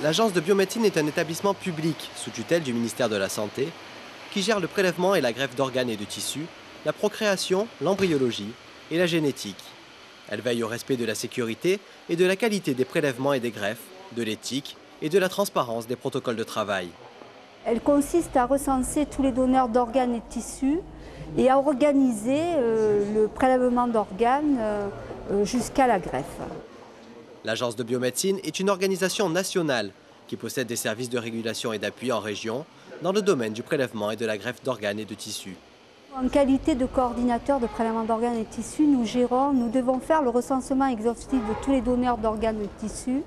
L'agence de biomédecine est un établissement public sous tutelle du ministère de la Santé qui gère le prélèvement et la greffe d'organes et de tissus, la procréation, l'embryologie et la génétique. Elle veille au respect de la sécurité et de la qualité des prélèvements et des greffes, de l'éthique et de la transparence des protocoles de travail. Elle consiste à recenser tous les donneurs d'organes et de tissus et à organiser le prélèvement d'organes jusqu'à la greffe. L'agence de biomédecine est une organisation nationale qui possède des services de régulation et d'appui en région dans le domaine du prélèvement et de la greffe d'organes et de tissus. En qualité de coordinateur de prélèvement d'organes et de tissus, nous devons faire le recensement exhaustif de tous les donneurs d'organes et de tissus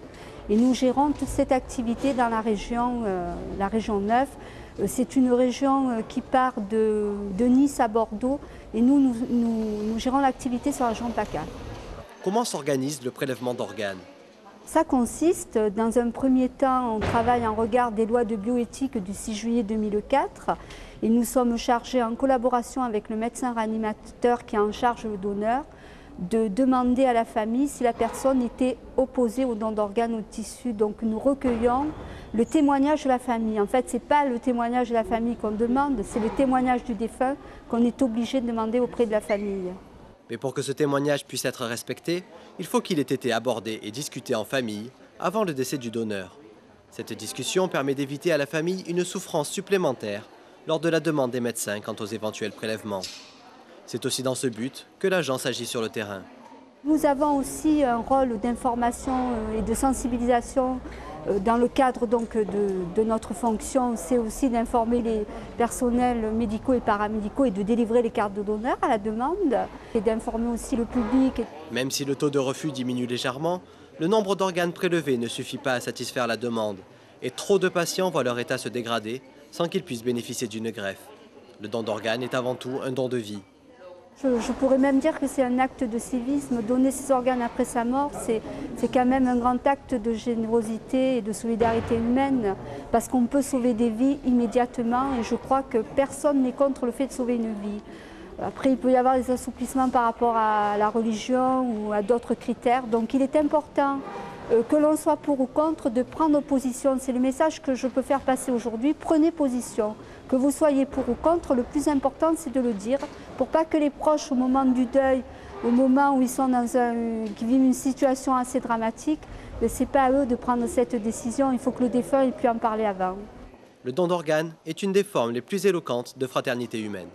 et nous gérons toute cette activité dans la région 9. C'est une région qui part de Nice à Bordeaux et nous gérons l'activité sur la région PACA. Comment s'organise le prélèvement d'organes? Ça consiste, dans un premier temps, on travaille en regard des lois de bioéthique du 6 juillet 2004 et nous sommes chargés, en collaboration avec le médecin réanimateur qui est en charge le donneur, de demander à la famille si la personne était opposée au don d'organes ou de tissus. Donc nous recueillons le témoignage de la famille. En fait, ce n'est pas le témoignage de la famille qu'on demande, c'est le témoignage du défunt qu'on est obligé de demander auprès de la famille. Mais pour que ce témoignage puisse être respecté, il faut qu'il ait été abordé et discuté en famille avant le décès du donneur. Cette discussion permet d'éviter à la famille une souffrance supplémentaire lors de la demande des médecins quant aux éventuels prélèvements. C'est aussi dans ce but que l'agence agit sur le terrain. Nous avons aussi un rôle d'information et de sensibilisation dans le cadre donc de notre fonction. C'est aussi d'informer les personnels médicaux et paramédicaux et de délivrer les cartes de donneur à la demande et d'informer aussi le public. Même si le taux de refus diminue légèrement, le nombre d'organes prélevés ne suffit pas à satisfaire la demande et trop de patients voient leur état se dégrader sans qu'ils puissent bénéficier d'une greffe. Le don d'organes est avant tout un don de vie. Je pourrais même dire que c'est un acte de civisme. Donner ses organes après sa mort, c'est quand même un grand acte de générosité et de solidarité humaine parce qu'on peut sauver des vies immédiatement et je crois que personne n'est contre le fait de sauver une vie. Après, il peut y avoir des assouplissements par rapport à la religion ou à d'autres critères. Donc il est important que l'on soit pour ou contre, de prendre position. C'est le message que je peux faire passer aujourd'hui. Prenez position. Que vous soyez pour ou contre, le plus important c'est de le dire pour pas que les proches au moment du deuil, au moment où ils sont qui vivent une situation assez dramatique, ce n'est pas à eux de prendre cette décision. Il faut que le défunt ait pu en parler avant. Le don d'organes est une des formes les plus éloquentes de fraternité humaine.